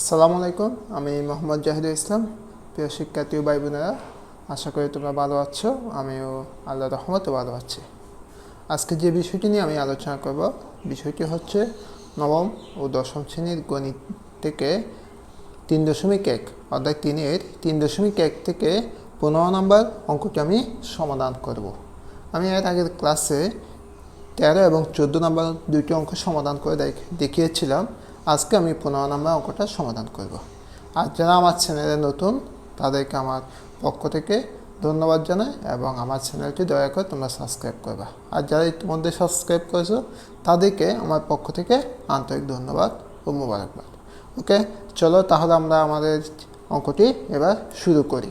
আসসালামু আলাইকুম, আমি মোহাম্মদ জাহিদুল ইসলাম। প্রিয় শিক্ষার্থী ভাই বোনেরা, আশা করি তোমরা ভালো আছো। আমিও আল্লাহর রহমতে ভালো আছি। আজকে যে বিষয়টি নিয়ে আমি আলোচনা করব, বিষয়টি হচ্ছে নবম ও দশম শ্রেণীর গণিত থেকে 3.1 অর্থাৎ 3.1 থেকে 15 নম্বর অঙ্কটি আমি সমাধান করব। আমি এর আগের ক্লাসে 13 এবং 14 নম্বর দুইটি অঙ্ক সমাধান করে দেখিয়েছিলাম। আজকে আমি 15 নম্বর অঙ্কটা সমাধান করব। আর যারা আমার চ্যানেলে নতুন, তাদেরকে আমার পক্ষ থেকে ধন্যবাদ জানাই এবং আমার চ্যানেলটি দয়া করে তোমরা সাবস্ক্রাইব করবা। আর যারা ইতিমধ্যে সাবস্ক্রাইব করেছো, তাদেরকে আমার পক্ষ থেকে আন্তরিক ধন্যবাদ ও মোবারকবাদ। ওকে, চলো তাহলে আমরা আমাদের অঙ্কটি এবার শুরু করি।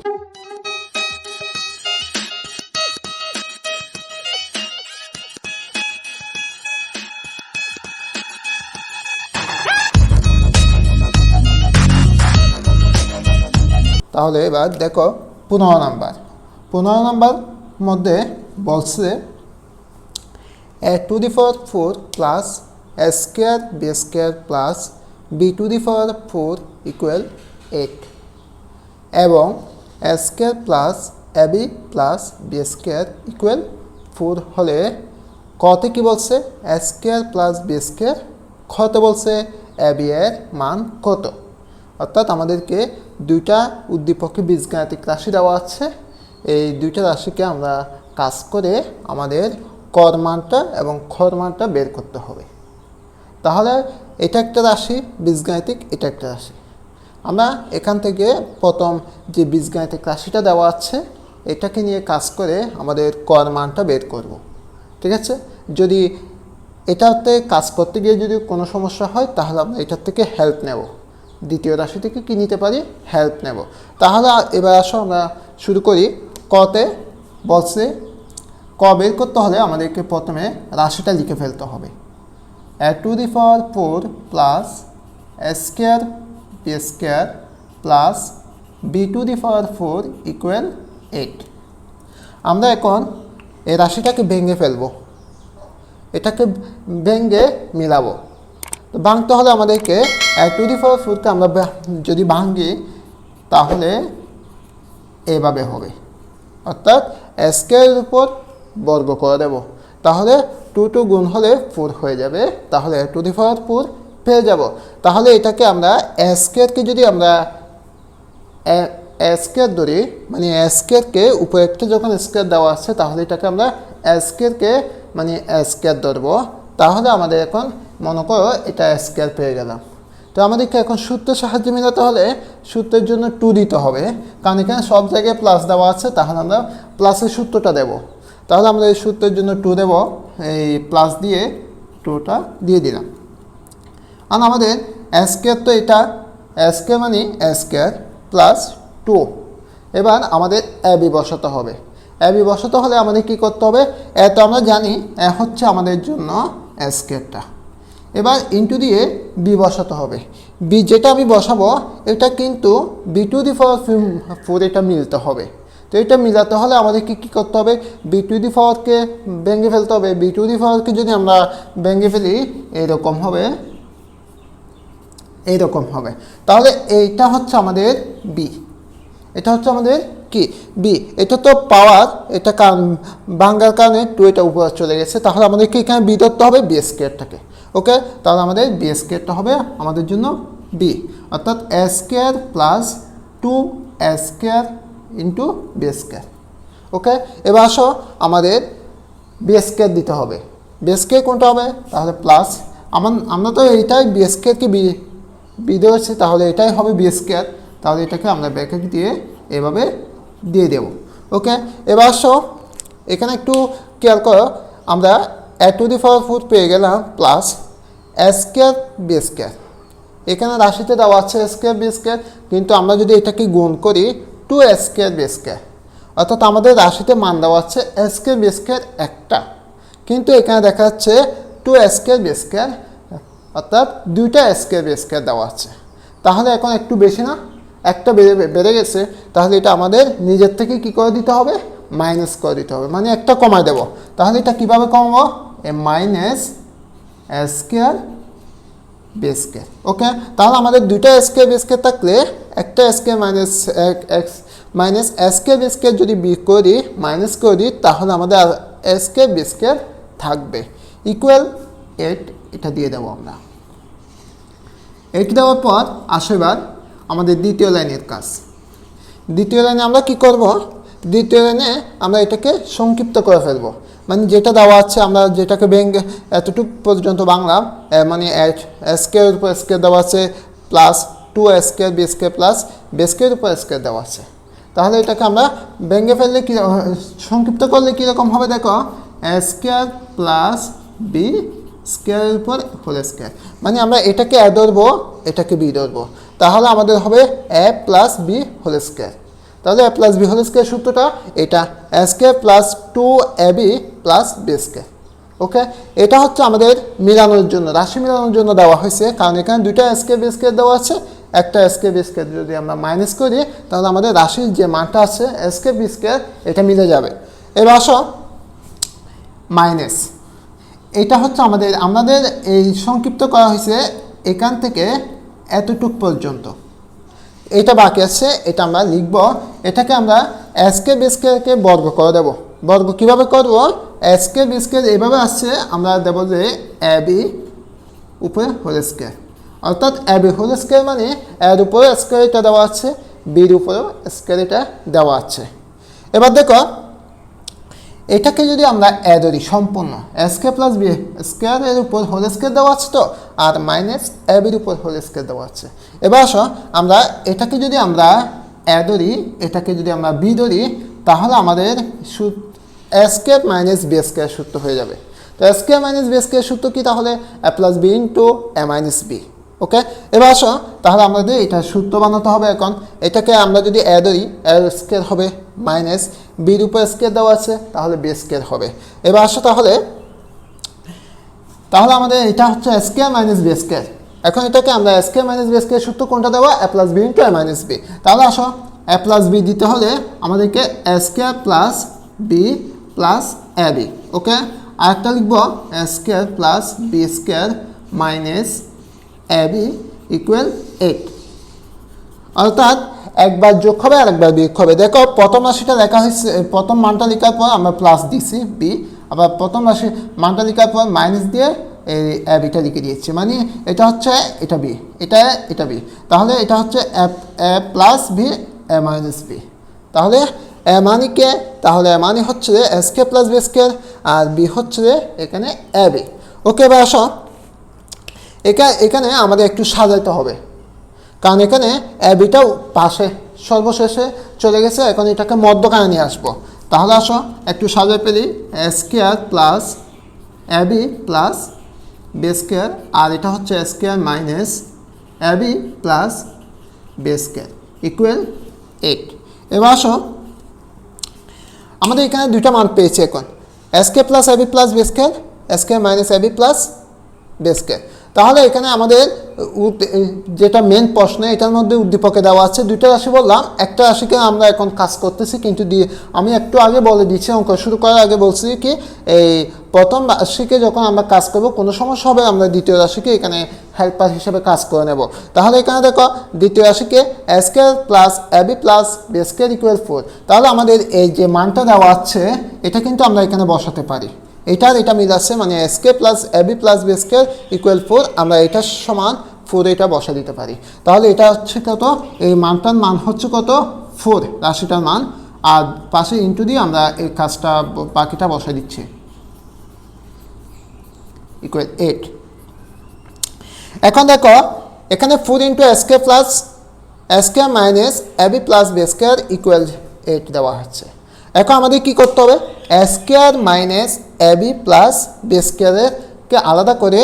তাহলে এবার দেখো 15 নাম্বার মধ্যে বলছে a to the power 4 plus a square b square plus b to the power 4 equal 8 এবং a square plus ab plus b square equal 4 হলে কতে কি বলছে a square plus b square, কত বলছে ab এর মান কত। অর্থাৎ আমাদেরকে দুইটা উদ্দীপকে বীজগাণিতিক রাশি দেওয়া আছে। এই দুইটা রাশিকে আমরা কাজ করে আমাদের কর মানটা এবং খর মানটা বের করতে হবে। তাহলে এটা একটা রাশি বীজগাণিতিক, এটা একটা রাশি। আমরা এখান থেকে প্রথম যে বীজগাণিতিক রাশিটা দেওয়া আছে, এটাকে নিয়ে কাজ করে আমাদের কর মানটা বের করব। ঠিক আছে, যদি এটাতে কাজ করতে গিয়ে যদি কোনো সমস্যা হয়, তাহলে আমরা এটার থেকে হেল্প নেব। দ্বিতীয় রাশি থেকে কি নিতে পারি? হেল্প নেব। তাহলে এবার আসো আমরা শুরু করি। কতে বলছে ক বের করতে হলে আমাদেরকে প্রথমে রাশিটা লিখে ফেলতে হবে। a to the power 4 plus a square b square plus b to the power 4 equal 8। আমরা এখন এই রাশিটাকে ভেঙে ফেলবো, এটাকে ভেঙে মিলাবো। তো ভাঙতে হলে আমাদেরকে a to the power 4কে আমরা যদি ভাঙি, তাহলে এভাবে হবে। অর্থাৎ a স্কয়ারের উপর বর্গ করে দেব, তাহলে 2 গুণ হলে 4 হয়ে যাবে। তাহলে a to the power 4 পেয়ে যাব। তাহলে এটাকে আমরা a স্কয়ারকে যদি আমরা a স্কয়ার ধরি, মানে a স্কয়ারকে উপরে একটা যখন স্কয়ার দেওয়া আছে, তাহলে এটাকে আমরা a স্কয়ারকে মানে a স্কয়ার ধরবো। তাহলে আমাদের এখন মনে করো এটা a স্কয়ার পেয়ে গেলাম। তো আমাদেরকে এখন সূত্রের সাহায্যে মেলাতে হলে সূত্রের জন্য 2 দিতে হবে, কারণ এখানে সব জায়গায় প্লাস দেওয়া আছে। তাহলে আমরা প্লাসের সূত্রটা দেব। তাহলে আমরা এই সূত্রের জন্য 2 দেব, এই প্লাস দিয়ে 2টা দিয়ে দিলাম। আর আমাদের a স্কয়ার, তো এটা a স্কয়ার মানে a স্কয়ার প্লাস 2। এবার আমাদের ab বসাতে হবে। ab বসাতে হলে আমাদের কি করতে হবে? এ তো আমরা জানি, এ হচ্ছে আমাদের জন্য a স্কয়ারটা। এবার ইন্টু দিয়ে বি বসাতে হবে। বি যেটা আমি বসাবো, এটা কিন্তু বি টু দি পাওয়ার 4 এটা মিলতে হবে। তো এটা মিলাতে হলে আমাদের কি করতে হবে? বি টু দি পাওয়ারকে ভেঙে ফেলতে হবে। বি টু দি পাওয়ারকে যদি আমরা ভেঙে ফেলি, এইরকম হবে, এইরকম হবে। তাহলে এইটা হচ্ছে আমাদের বি, এটা হচ্ছে আমাদের কি বি। এটা তো পাওয়ার, এটা ভাঙার কারণে 2 এটা উপরে চলে গেছে। তাহলে আমাদেরকে এখানে বি ধরতে হবে, বি স্কয়ারটাকে। ওকে, তাহলে আমাদের বি স্কয়ারটা হবে আমাদের জন্য বি, অর্থাৎ a square plus 2a square into B square. Okay, এবার আসো আমাদের বি স্কয়ার দিতে হবে। বি স্কয়ার কোনটা হবে? তাহলে প্লাস, আমরা তো এইটাই বি স্কয়ারকে বি ধরেছি, তাহলে এটাই হবে বি স্কয়ার। তাহলে এটাকে আমরা ব্র্যাকেট দিয়ে এভাবে দিয়ে দেব। ওকে, এবার আসো এখানে একটু খেয়াল করো, আমরা a to the power 4 পেয়ে গেলাম plus a square b square. এখানে রাশিতে দেওয়া আছে a স্কয়ার বি স্কয়ার, কিন্তু আমরা যদি এটাকে গুণ করি 2a স্কয়ার বি স্কয়ার, অর্থাৎ আমাদের রাশিতে মান দেওয়া আছে a স্কয়ার বি স্কয়ার একটা, কিন্তু এখানে দেখা যাচ্ছে 2a স্কয়ার বি স্কয়ার, অর্থাৎ 2টা a স্কয়ার বি স্কয়ার দেওয়া আছে। তাহলে এখন একটু বেশি না, একটা বেড়ে গেছে। তাহলে এটা আমাদের নিজের থেকে কি করে দিতে হবে? মাইনাস করে দিতে হবে, মানে একটা কমায় দেব। তাহলে এটা কিভাবে কমাবো? A minus a square B square. Okay, তাহলে আমাদের দুইটা স্কোয়ার বি স্কোয়ার থাকলে একটা square minus X minus square B square যদি বি করি মাইনাস করি তাহলে আমাদের স্কোয়ার বি স্কোয়ার থাকবে ইকুয়াল 8। এটা দিয়ে দেবো আমরা। এটা দেওয়ার পর আসো এবার আমাদের দ্বিতীয় লাইনের কাজ। দ্বিতীয় লাইনে আমরা কি করব, দ্বিতীয় লাইনে আমরা এটাকে সংক্ষিপ্ত করে ফেলবো। মানে যেটা দেওয়া আছে আমরা যেটাকে ভেঙে এতটুকু পর্যন্ত বাংলা মানে স্কোয়ারের উপর স্কোয়ার দেওয়া আছে plus 2 square B square plus b স্কোয়ারের উপর স্কোয়ার দেওয়া আছে। তাহলে এটাকে আমরা ভেঙে ফেললে কি সংক্ষিপ্ত করলে কীরকম হবে দেখো, স্কোয়ার প্লাস বি স্কোয়ারের উপর হোল স্কোয়ার। মানে আমরা এটাকে এ ধরবো এটাকে বি ধরবো, তাহলে আমাদের হবে A plus B whole square. তাহলে A plus B whole square সূত্রটা এটা A square plus 2ab plus B square. Okay, এটা হচ্ছে আমাদের মিলানোর জন্য, রাশি মিলানোর জন্য দেওয়া হয়েছে, কারণ এখানে দুইটা স্কোয়ার বি স্কোয়ার দেওয়া আছে। একটা স্কোয়ার বি স্কোয়ার যদি আমরা মাইনাস করি তাহলে আমাদের রাশির যে মানটা আছে স্কোয়ার বি স্কোয়ার এটা মিলে যাবে। এবার আসো মাইনাস, এটা হচ্ছে আমাদের এই সংক্ষিপ্ত করা হয়েছে এখান থেকে এতটুক পর্যন্ত। এটা বাকি আছে, এটা আমরা লিখব। এটাকে আমরা স্কোয়ার বি স্কোয়ারকে বর্গ করে দেবো। বর্গ কীভাবে করব, স্কোয়ার বি স্কোয়ার এভাবে আসছে, আমরা দেবো যে এ বি উপরে হোল স্কোয়ার, অর্থাৎ এ বি হোল স্কোয়ার মানে এর উপরে স্কোয়ার এটা দেওয়া আছে, বির উপরেও স্কোয়ার এটা দেওয়া আছে। এবার দেখো এটাকে যদি আমরা এ ধরি সম্পূর্ণ স্কোয়ার প্লাস বি স্কোয়ারের উপর হোল স্কোয়ার দেওয়া আছে তো, আর মাইনাস এ বির উপর হোল স্কোয়ার দেওয়া আছে। এবার আসো আমরা এটাকে যদি আমরা এ ধরি এটাকে যদি আমরা বি ধরি তাহলে আমাদের স্কোয়ার মাইনাস বি স্কোয়ার সূত্র হয়ে যাবে। তো স্কোয়ার মাইনাস বি স্কোয়ার সূত্র কি, তাহলে A plus B into A minus B. ওকে, এবার আসো তাহলে আমাদের এটা সূত্র বানাতে হবে। এখন এটাকে আমরা যদি এ ধরি এর স্কোয়ার হবে মাইনাস বির উপর স্কোয়ার দেওয়া আছে, তাহলে বি স্কোয়ার হবে। এবার আসো তাহলে আমাদের এটা হচ্ছে স্কোয়ার মাইনাস বি স্কোয়ার। এখন এটাকে আমরা স্কোয়ার মাইনাস বি স্কোয়ার সূত্র কোনটা দেওয়া, A plus B into A minus B. তাহলে আসো এ প্লাস বি দিতে হলে আমাদেরকে A square plus B plus A B. Okay, আরেকটা লিখবো A square plus B square minus A B equal 8। অর্থাৎ একবার যোগ হবে আর একবার বিয়োগ হবে। দেখো প্রথম রাশিটা লেখা হয়েছে, প্রথম মানটা লেখার পর আমরা প্লাস দিছি বি, আবার প্রথম রাশি মানটা লেখার পর মাইনাস দিয়ে এই এ বিটা লিখে দিয়েছি। মানে এটা হচ্ছে এটা বি, এটা বি, তাহলে এটা হচ্ছে এ প্লাস বি এ মাইনাস বি। তাহলে এ মানে কে, তাহলে এ মানে হচ্ছে A square plus B square R B হচ্ছে এখানে এ বি। ওকে, এবার আসো এখানে আমাদের একটু সাজাইতে হবে, কারণ এখানে এ বিটাও পাশে সর্বশেষে চলে গেছে, এখন এটাকে মধ্যখানে নিয়ে আসবো। তাহলে আসো একটু সাজাই ফেলি, A square plus A B plus B square, আর এটা হচ্ছে A square minus A B plus B square equal 8। এবার আসো আমাদের এখানে দুইটা মান পেয়েছি এখন, A square plus A B plus B square, A square minus A B plus B square. তাহলে এখানে আমাদের যেটা মেন প্রশ্ন এটার মধ্যে উদ্দীপকে দেওয়া আছে দুইটা রাশি বললাম, একটা রাশিকে আমরা এখন কাজ করতেছি, কিন্তু আমি একটু আগে বলে দিচ্ছি, অঙ্ক শুরু করার আগে বলছি কি এই প্রথম রাশিকে যখন আমরা কাজ করব কোনো সমস্যা হবে আমরা দ্বিতীয় রাশিকে এখানে হেল্পার হিসেবে কাজ করে নেব। তাহলে এখানে দেখো দ্বিতীয় রাশিকে A square plus A B plus B square equal 4। তাহলে আমাদের এই যে মানটা দেওয়া আছে এটা কিন্তু আমরা এখানে বসাতে পারি, এটা মিল আছে, মানে A square plus A B plus B square equal 4, আমরা এটার সমান 4 এটা বসা দিতে পারি। তাহলে এটা হচ্ছে কত, এই মানটার মান হচ্ছে কত 4 রাশিটার মান, আর পাশে ইন্টু দিয়ে আমরা এই কাজটা বাকিটা বসা দিচ্ছি ইকুয়াল 8। এখন দেখো এখানে 4 into A square plus A square minus A B plus B square equal 8 দেওয়া হচ্ছে। এখন আমাদের কি করতে হবে, A square minus A B plus B স্কোয়ারকে আলাদা করে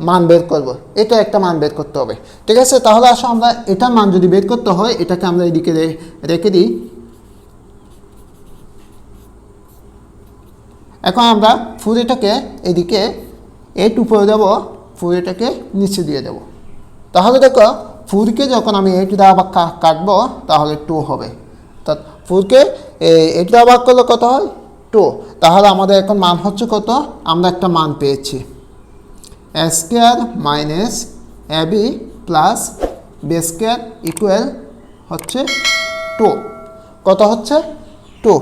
মান বের করব, এটা একটা মান বের করতে হবে। ঠিক আছে, তাহলে আসো আমরা এটার মান যদি বের করতে হয় এটাকে আমরা এদিকে রেখে দিই। এখন আমরা 4 এটাকে এদিকে 8 উপরে দেবো, 4 এটাকে নিচে দিয়ে দেব। তাহলে দেখো 4কে যখন আমি 8 দ্বারা কাটবো তাহলে 2 হবে, অর্থাৎ 4কে 8 দ্বারা ভাগ করলে কত হয় 2। তাহলে আমাদের এখন মান হচ্ছে কত, আমরা একটা মান পেয়েছি A square minus A B plus B square equal হচ্ছে 2। কত হচ্ছে 2।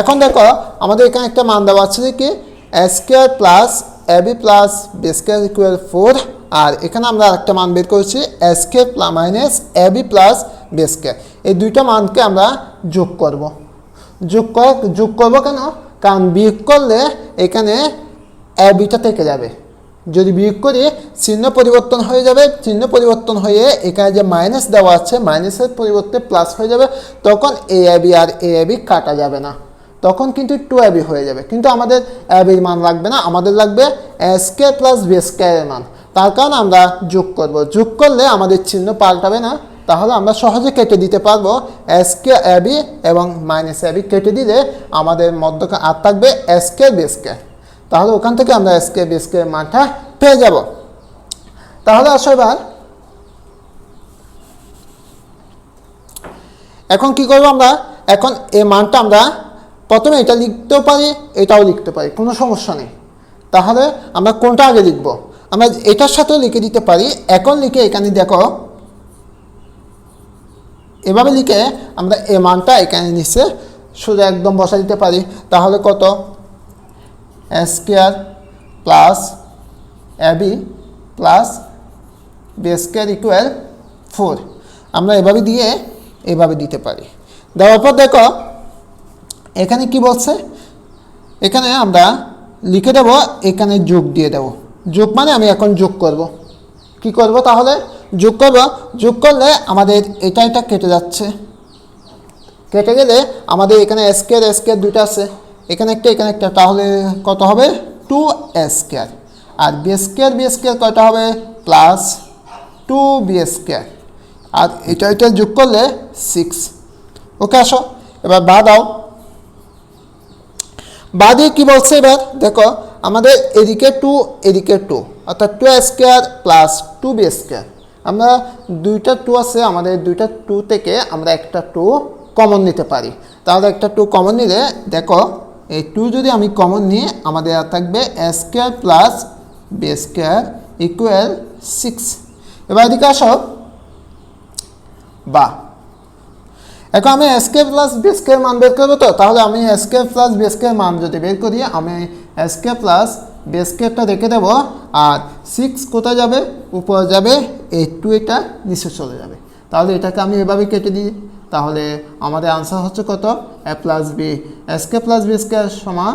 এখন দেখো আমাদের এখানে একটা মান দেওয়া আছে যে কি A square plus A B plus B square equal 4, আর এখানে আমরা আরেকটা মান বের করেছি A square minus A B plus B square. এই দুইটা মানকে আমরা যোগ করব। যোগ করব কেন? কারণ বিয়োগ করলে এখানে এ বিটা থেকে যাবে। যদি বিয়োগ করি চিহ্ন পরিবর্তন হয়ে যাবে, চিহ্ন পরিবর্তন হয়ে এখানে যে মাইনাস দেওয়া আছে মাইনাসের পরিবর্তে প্লাস হয়ে যাবে, তখন A B R A B কাটা যাবে না, তখন কিন্তু 2ab হয়ে যাবে। কিন্তু আমাদের ab-এর মান লাগবে না, আমাদের লাগবে a স্কয়ার প্লাস b স্কয়ারের মান। তার কারণে আমরা যোগ করব। যোগ করলে আমাদের চিহ্ন পাল্টাবে না, তাহলে আমরা সহজে কেটে দিতে পারবো a স্কয়ার ab এবং মাইনাস ab কেটে দিলে আমাদের মধ্যে আর থাকবে a স্কয়ার b স্কয়ার। তাহলে ওখান থেকে আমরা a স্কয়ার b স্কয়ারের মানটা পেয়ে যাব। তাহলে আসো এবার এখন কি করব আমরা? এখন এই মানটা আমরা প্রথমে এটা লিখতেও পারি, এটাও লিখতে পারি, কোনো সমস্যা নেই। তাহলে আমরা কোনটা আগে লিখব? আমরা এটার সাথেও লিখে দিতে পারি। এখন লিখে এখানে দেখো এভাবে লিখে আমরা এই মানটা এখানে নিচে সোজা একদম বসা দিতে পারি। তাহলে কত? A square plus A B plus B square equal 4। আমরা এভাবে দিয়ে এভাবে দিতে পারি। দেওয়ার পর দেখো এখানে কি বলছে, এখানে আমরা লিখে দেব, এখানে যোগ দিয়ে দেব। যোগ মানে আমি এখন যোগ করব। কি করব তাহলে? যোগ করব। যোগ করলে আমাদের এটা এটা কেটে যাচ্ছে, কেটে গেলে আমাদের এখানে এ স্কয়ার দুটো আছে, এখানে একটা, তাহলে কত হবে? 2a square. আর বি স্কয়ার কয়টা হবে? Plus 2b square. আর এটা যোগ করলে 6। ওকে, আসো এবার বা দাও। বা দিয়ে কী বলছে এবার দেখো, আমাদের এদিকে 2 এদিকে 2, অর্থাৎ 2a square plus 2b square. আমরা দুইটা 2 আছে, আমাদের দুইটা 2 থেকে আমরা একটা 2 কমন নিতে পারি। তাহলে একটা 2 কমন নিলে দেখো এই 2 যদি আমি কমন নিই, আমাদের আর থাকবে a square plus b square equal 6। এবার এদিকে আসো বা। এখন আমি A square plus B square মান বের করবো, তো তাহলে আমি A square plus B square মান যদি বের করি, আমি এ স্কয়ার প্লাস বি স্কয়ারটা রেখে দেবো, আর 6 কোথায় যাবে? উপরে যাবে, এই 2 এটা নিচে চলে যাবে। তাহলে এটাকে আমি এভাবে কেটে দিই, তাহলে আমাদের আনসার হচ্ছে কত? A plus B, A square plus B square সমান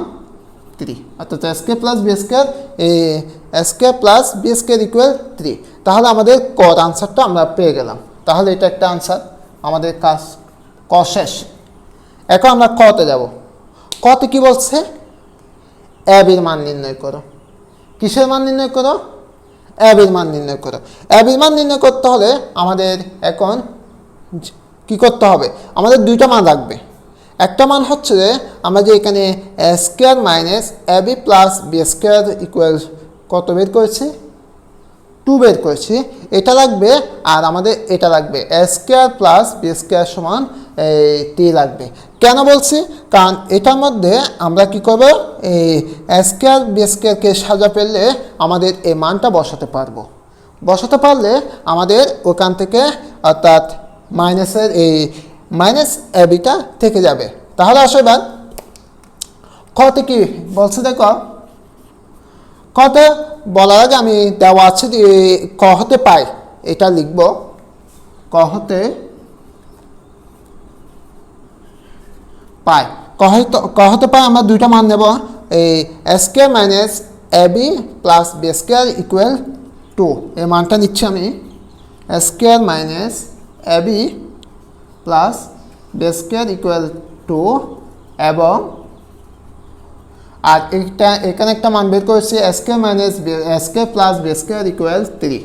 3, অর্থাৎ A square plus B square A square plus B square equal 3। তাহলে আমাদের কর আনসারটা আমরা পেয়ে গেলাম। তাহলে এটা একটা আনসার, আমাদের কাজ ক শেষ। এখন আমরা কতে যাব। কতে কি বলছে? অ্যাবির মান নির্ণয় করো। কিসের মান নির্ণয় করো? অ্যাবির মান নির্ণয় করো। অ্যাবির মান নির্ণয় করতে হলে আমাদের এখন কি করতে হবে? আমাদের দুইটা মান রাখবে। একটা মান হচ্ছে যে আমরা যে এখানে A square minus A B plus B square equal কত বের করেছি? 2 বের করেছি, এটা লাগবে। আর আমাদের এটা লাগবে এ স্কয়ার প্লাস বি স্কয়ার সমান 3 লাগবে। কেন বলছি? কারণ এটার মধ্যে আমরা কি করব? এই এ স্কয়ার বি স্কয়ারকে সাজা পেলে আমাদের এই মানটা বসাতে পারবো। বসাতে পারলে আমাদের ওখান থেকে অর্থাৎ মাইনাসের এই মাইনাস এবিটা থেকে যাবে। তাহলে আসো এবার কতে কি বলছে দেখো। কতে বলার আগে আমি দেওয়া আছে ক হতে পাই, এটা লিখব। ক হতে পাই আমরা দুইটা মান নেব, এই A square minus A B plus B square equal 2। এই মানটা নিচ্ছি আমি, A square minus A B plus B square equal 2, এবং আর এটা এখানে একটা মান বের করেছি A square minus A square plus B square equal 3।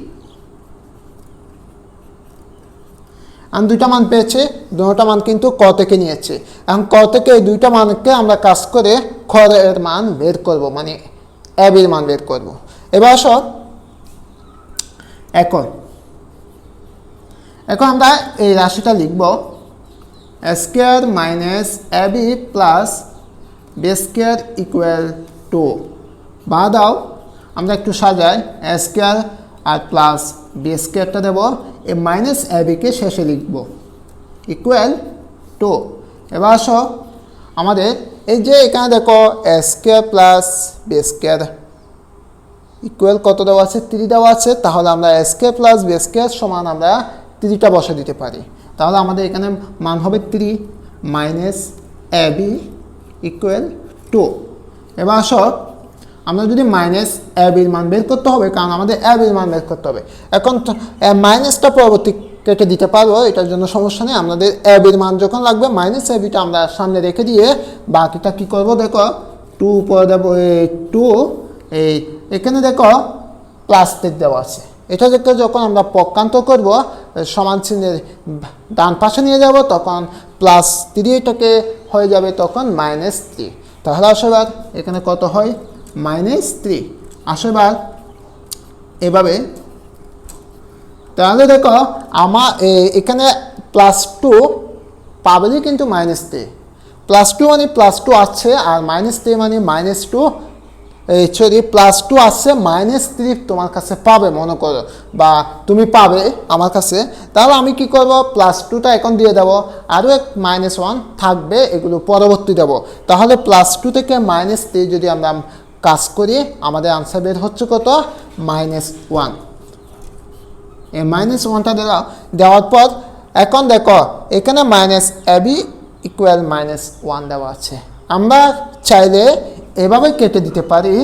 আমি দুইটা মান পেয়েছি, দুটো মান কিন্তু ক থেকে নিয়েছি। এখন ক থেকে এই দুইটা মানকে আমরা কাজ করে খ এর মান বের করব, মানে এর মান বের করব। এবার আসো এখন আমরা এই রাশিটা লিখব, A square minus A B plus B square equal 2। বা দাও আমরা একটু সাজাই, এ স্কয়ার আর প্লাস বি স্কোয়ারটা দেবো, এই মাইনাস এ বিকে শেষে লিখব ইকুয়াল টু। এবার আসো আমাদের এই যে এখানে দেখো A square plus B square equal কত দেওয়া আছে, 3 দেওয়া আছে। তাহলে আমরা A square plus B square সমান আমরা 3টা বসে দিতে পারি। তাহলে আমাদের এখানে মান হবে 3 minus A B equal to. এবার আসো আমরা যদি মাইনাস এ বির মান বের করতে হবে, কারণ আমাদের এ বির মান বের করতে হবে। এখন মাইনাসটা পরবর্তী কেটে দিতে পারবো, এটার জন্য সমস্যা নেই। আমাদের এ বির মান যখন লাগবে মাইনাস এ বিটা আমরা সামনে রেখে দিয়ে বাকিটা কি করব, দেখো 2 উপরে দেবো, 2 এই এখানে দেখো প্লাস 3 দেওয়া আছে। এটা দেখে যখন আমরা পক্ষান্তর করব সমান চিহ্নের ডান পাশে নিয়ে যাব, তখন প্লাস 3 এটাকে হয়ে যাবে তখন মাইনাস 3। তাহলে আসবার এখানে কত হয়, মাইনাস 3। আসবার এভাবে, তাহলে দেখো আমার এখানে প্লাস 2 পাবেলই কিন্তু মাইনাস 3। প্লাস 2 মানে প্লাস 2 আসছে, আর মাইনাস 3 মানে মাইনাস 2 সরি প্লাস 2 আসছে, মাইনাস 3 তোমার কাছে পাবে মনে করো, বা তুমি পাবে আমার কাছে। তাহলে আমি কি করব, প্লাস 2টা এখন দিয়ে দেবো, আরও এক মাইনাস 1 থাকবে, এগুলো পরবর্তী দেব। তাহলে প্লাস 2 থেকে মাইনাস 3 যদি আমরা কাজ করি, আমাদের আনসার বের হচ্ছে কত, মাইনাস 1। এই মাইনাস 1টা দেওয়ার পর এখন দেখো এখানে minus A B equal minus 1 দেওয়া আছে। আমরা চাইলে এভাবে কেটে দিতে পারি,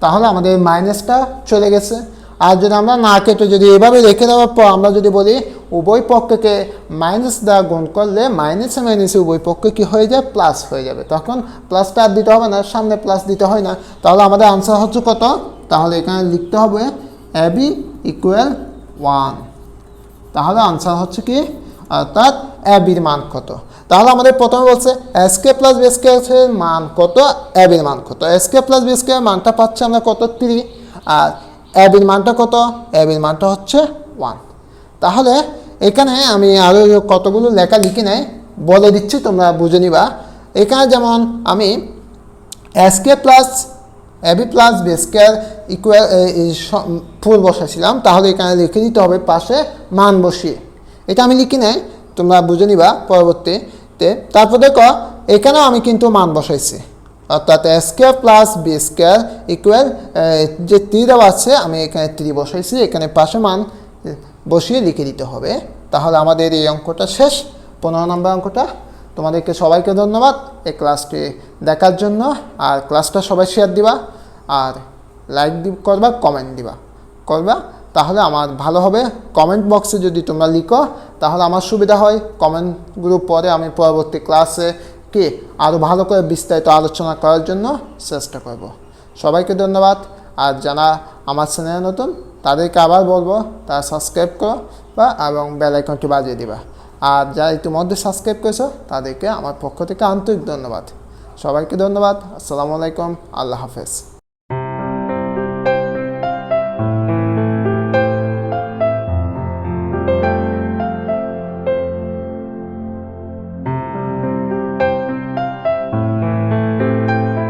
তাহলে আমাদের মাইনাসটা চলে গেছে। আর যদি আমরা না কেটে যদি এভাবে রেখে দেওয়ার পর আমরা যদি বলি উভয় পক্ষকে মাইনাস দ্বারা গুণ করলে মাইনাসে মাইনাসে উভয় পক্ষে কী হয়ে যায়, প্লাস হয়ে যাবে। তখন প্লাসটা আর দিতে হবে না, সামনে প্লাস দিতে হয় না। তাহলে আমাদের আনসার হচ্ছে কত, তাহলে এখানে লিখতে হবে এ বি ইকুয়াল 1। তাহলে আনসার হচ্ছে কি, অর্থাৎ এ বির মান কত। তাহলে আমাদের প্রথমে বলছে এ স্কোয়ার প্লাস বি স্কোয়ারের মান কত, এ বির মান কত। এ স্কোয়ার প্লাস বি স্কোয়ার মানটা পাচ্ছি আমরা কত, 3। আর এ বির মানটা কত, এ বির মানটা হচ্ছে 1। তাহলে এখানে আমি আরও কতগুলো লেখা লিখে নেই বলে দিচ্ছি, তোমরা বুঝে নিবা। এখানে যেমন আমি A square plus A B plus B square equal ফুল বসাইছিলাম, তাহলে এখানে লিখে দিতে হবে পাশে মান বসিয়ে। এটা আমি লিখি নেই, তোমরা বুঝে নিবা পরবর্তীতে। তারপর দেখো এখানেও আমি কিন্তু মান বসাইছি, অর্থাৎ A square plus B square equal যে 3 দেওয়া আছে, আমি এখানে 3 বসাইছি, এখানে পাশে মান বসিয়ে লিখে দিতে হবে। তাহলে আমাদের এই অঙ্কটা শেষ, 15 নম্বর অঙ্কটা। তোমাদেরকে সবাইকে ধন্যবাদ এই ক্লাসটি দেখার জন্য। আর ক্লাসটা সবাই শেয়ার দিবা, আর লাইক করবা, কমেন্ট করবা, তাহলে আমার ভালো হবে। কমেন্ট বক্সে যদি তোমরা লিখো তাহলে আমার সুবিধা হয়, কমেন্টগুলো পরে আমি পরবর্তী ক্লাসে কি আরও ভালো করে বিস্তারিত আলোচনা করার জন্য চেষ্টা করব। সবাইকে ধন্যবাদ। আর যারা আমার চ্যানেলে নতুন তাদেরকে আবার বলবো তারা সাবস্ক্রাইব করো এবং বেল আইকনটি বাজিয়ে দিবা। আর যারা ইতিমধ্যে সাবস্ক্রাইব করেছো তাদেরকে আমার পক্ষ থেকে আন্তরিক ধন্যবাদ। সবাইকে ধন্যবাদ। আসসালামু আলাইকুম, আল্লাহ হাফেজ।